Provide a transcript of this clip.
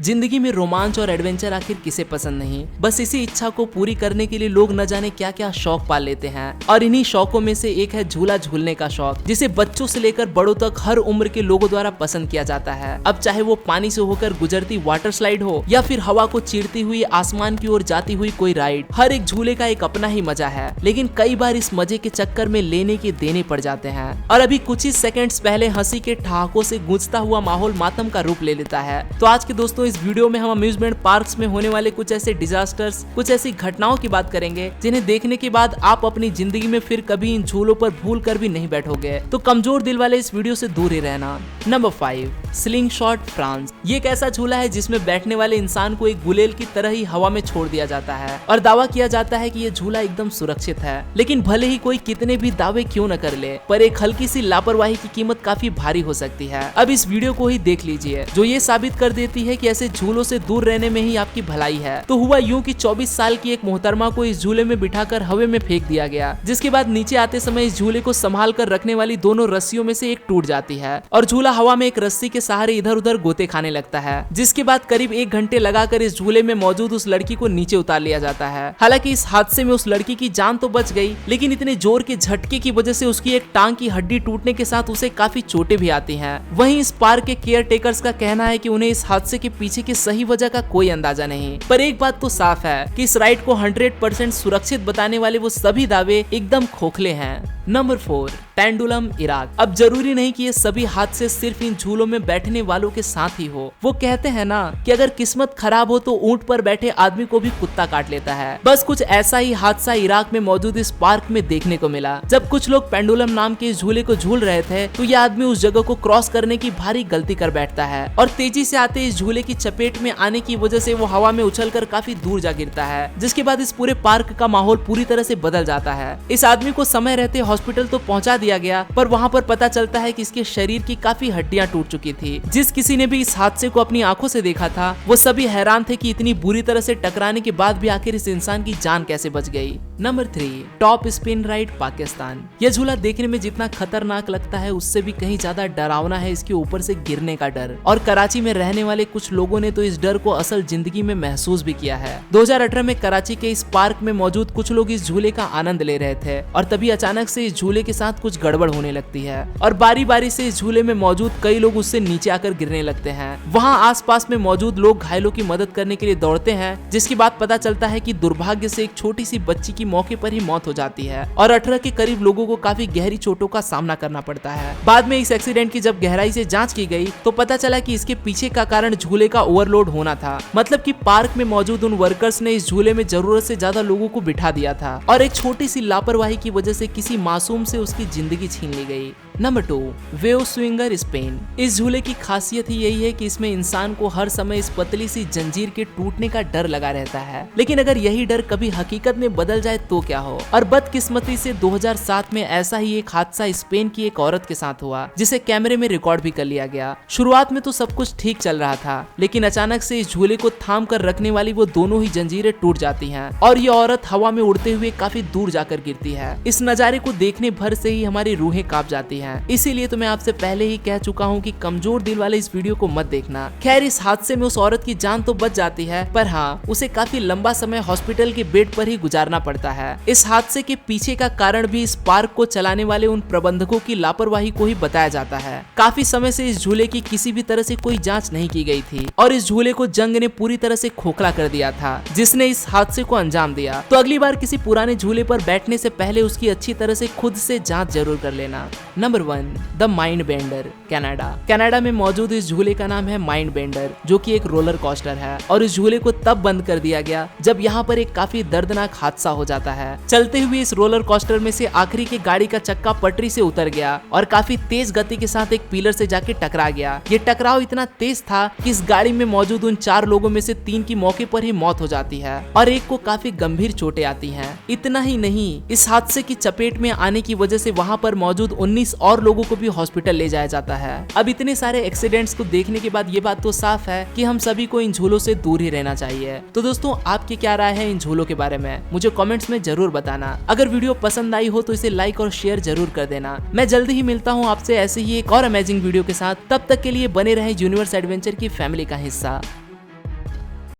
जिंदगी में रोमांच और एडवेंचर आखिर किसे पसंद नहीं। बस इसी इच्छा को पूरी करने के लिए लोग न जाने क्या क्या शौक पाल लेते हैं और इन्हीं शौकों में से एक है झूला झूलने का शौक, जिसे बच्चों से लेकर बड़ों तक हर उम्र के लोगों द्वारा पसंद किया जाता है। अब चाहे वो पानी से होकर गुजरती वाटर स्लाइड हो या फिर हवा को चीरती हुई आसमान की ओर जाती हुई कोई राइड, हर एक झूले का एक अपना ही मजा है। लेकिन कई बार इस मजे के चक्कर में लेने के देने पड़ जाते हैं और अभी कुछ ही सेकंड्स पहले हंसी के ठहाकों से गूंजता हुआ माहौल मातम का रूप ले लेता है। तो आज के दोस्तों इस वीडियो में हम अम्यूजमेंट पार्क्स में होने वाले कुछ ऐसे डिजास्टर्स, कुछ ऐसी घटनाओं की बात करेंगे जिन्हें देखने के बाद आप अपनी जिंदगी में फिर कभी इन झूलों पर भूल कर भी नहीं बैठोगे। तो कमजोर दिल वाले इस वीडियो से दूर ही रहना। Number 5, sling shot France. ये एक ऐसा झूला है जिसमें बैठने वाले इंसान को एक गुलेल की तरह ही हवा में छोड़ दिया जाता है और दावा किया जाता है कि ये झूला एकदम सुरक्षित है। लेकिन भले ही कोई कितने भी दावे क्यों न कर ले, पर एक हल्की सी लापरवाही की कीमत काफी भारी हो सकती है। अब इस वीडियो को ही देख लीजिए जो ये साबित कर देती है कि ऐसे झूलों से दूर रहने में ही आपकी भलाई है। तो हुआ यूं कि 24 साल की एक मोहतरमा को इस झूले में बिठाकर हवा में फेंक दिया गया, जिसके बाद नीचे आते समय इस झूले को संभाल कर रखने वाली दोनों रस्सियों में से एक टूट जाती है और झूला हवा में एक रस्सी के सहारे इधर उधर गोते खाने लगता है। जिसके बाद करीब 1 घंटे लगाकर इस झूले में मौजूद उस लड़की को नीचे उतार लिया जाता है। हालांकि इस हादसे में उस लड़की की जान तो बच गई, लेकिन इतने जोर के झटके की वजह से उसकी एक टांग की हड्डी टूटने के साथ उसे काफी चोटें भी आती हैं। वहीं इस पार्क के केयर टेकर्स का कहना है कि उन्हें इस हादसे के पीछे की सही वजह का कोई अंदाजा नहीं। पर एक बात तो साफ है कि इस राइड को 100% सुरक्षित बताने वाले वो सभी दावे एकदम खोखले हैं। Number 4, pendulum Iraq. अब जरूरी नहीं कि ये सभी हादसे सिर्फ इन झूलों में बैठने वालों के साथ ही हो। वो कहते हैं ना कि अगर किस्मत खराब हो तो ऊंट पर बैठे आदमी को भी कुत्ता काट लेता है। बस कुछ ऐसा ही हादसा इराक में मौजूद इस पार्क में देखने को मिला। जब कुछ लोग पेंडुलम नाम के इस झूले को झूल रहे थे तो ये आदमी उस जगह को क्रॉस करने की भारी गलती कर बैठता है और तेजी से आते इस झूले की चपेट में आने की वजह से वो हवा में उछलकर काफी दूर जा गिरता है, जिसके बाद इस पूरे पार्क का माहौल पूरी तरह से बदल जाता है। इस आदमी को समय रहते हॉस्पिटल तो पहुंचा दिया गया, पर वहां पर पता चलता है कि इसके शरीर की काफी हड्डियां टूट चुकी थी। जिस किसी ने भी इस हादसे को अपनी आंखों से देखा था वो सभी हैरान थे कि इतनी बुरी तरह से टकराने के बाद भी आखिर इस इंसान की जान कैसे बच गई। Number 3, top spin ride Pakistan. यह झूला देखने में जितना खतरनाक लगता है उससे भी कहीं ज्यादा डरावना है इसके ऊपर से गिरने का डर। और कराची में रहने वाले कुछ लोगों ने तो इस डर को असल जिंदगी में महसूस भी किया है। 2018 में कराची के इस पार्क में मौजूद कुछ लोग इस झूले का आनंद ले रहे थे और तभी अचानक से इस झूले के साथ कुछ गड़बड़ होने लगती है और बारी बारी से इस झूले में मौजूद कई लोग उससे नीचे आकर गिरने लगते हैं। वहाँ आसपास में मौजूद लोग घायलों की मदद करने के लिए दौड़ते हैं, जिसके बाद पता चलता है कि दुर्भाग्य से एक छोटी सी बच्ची की मौके पर ही मौत हो जाती है और 18 के करीब लोगों को काफी गहरी चोटों का सामना करना पड़ता है। बाद में इस एक्सीडेंट की जब गहराई से जांच की गई तो पता चला कि इसके पीछे का कारण झूले का ओवरलोड होना था। मतलब कि पार्क में मौजूद उन वर्कर्स ने इस झूले में जरूरत से ज्यादा लोगों को बिठा दिया था और एक छोटी सी लापरवाही की वजह से किसी मासूम से उसकी जिंदगी छीन ली गई। Number 2, wave swinger Spain. इस झूले की खासियत ही यही है कि इसमें इंसान को हर समय इस पतली सी जंजीर के टूटने का डर लगा रहता है। लेकिन अगर यही डर कभी हकीकत में बदल जाए तो क्या हो। और बदकिस्मती से 2007 में ऐसा ही एक हादसा स्पेन की एक औरत के साथ हुआ, जिसे कैमरे में रिकॉर्ड भी कर लिया गया। शुरुआत में तो सब कुछ ठीक चल रहा था, लेकिन अचानक से इस झूले को थाम कर रखने वाली वो दोनों ही जंजीरें टूट जाती हैं और ये औरत हवा में उड़ते हुए काफी दूर जाकर गिरती है। इस नजारे को देखने भर से ही हमारी रूहें कांप जाती हैं। इसीलिए तो मैं आपसे पहले ही कह चुका हूँ कि कमजोर दिल वाले इस वीडियो को मत देखना। खैर इस हादसे में उस औरत की जान तो बच जाती है, पर हाँ उसे काफी लंबा समय हॉस्पिटल के बेड पर ही गुजारना पड़ता है। इस हादसे के पीछे का कारण भी इस पार्क को चलाने वाले उन प्रबंधकों की लापरवाही को ही बताया जाता है। काफी समय से इस झूले की किसी भी तरह से कोई जाँच नहीं की गई थी और इस झूले को जंग ने पूरी तरह से खोखला कर दिया था, जिसने इस हादसे को अंजाम दिया। तो अगली बार किसी पुराने झूले पर बैठने से पहले उसकी अच्छी तरह से खुद से जांच जरूर कर लेना। Number 1, the mind bender, Canada में मौजूद इस झूले का नाम है माइंड बेंडर, जो कि एक रोलर कोस्टर है और इस झूले को तब बंद कर दिया गया जब यहाँ पर एक काफी दर्दनाक हादसा हो जाता है। चलते हुए इस रोलर कोस्टर में से आखिरी की गाड़ी का चक्का पटरी से उतर गया और काफी तेज गति के साथ एक पिलर से जाके टकरा गया। ये टकराव इतना तेज था कि इस गाड़ी में मौजूद उन 4 लोगों में से 3 की मौके पर ही मौत हो जाती है और एक को काफी गंभीर चोटें आती हैं। इतना ही नहीं, इस हादसे की चपेट में आने की वजह से वहाँ पर मौजूद 19 और लोगों को भी हॉस्पिटल ले जाया जाता है। अब इतने सारे एक्सीडेंट्स को देखने के बाद ये बात तो साफ है कि हम सभी को इन झूलों से दूर ही रहना चाहिए। तो दोस्तों आपकी क्या राय है इन झूलों के बारे में, मुझे कमेंट्स में जरूर बताना। अगर वीडियो पसंद आई हो तो इसे लाइक और शेयर जरूर कर देना। मैं जल्दी ही मिलता हूँ आपसे ऐसे ही एक और अमेजिंग वीडियो के साथ। तब तक के लिए बने रहे यूनिवर्स एडवेंचर की फैमिली का हिस्सा।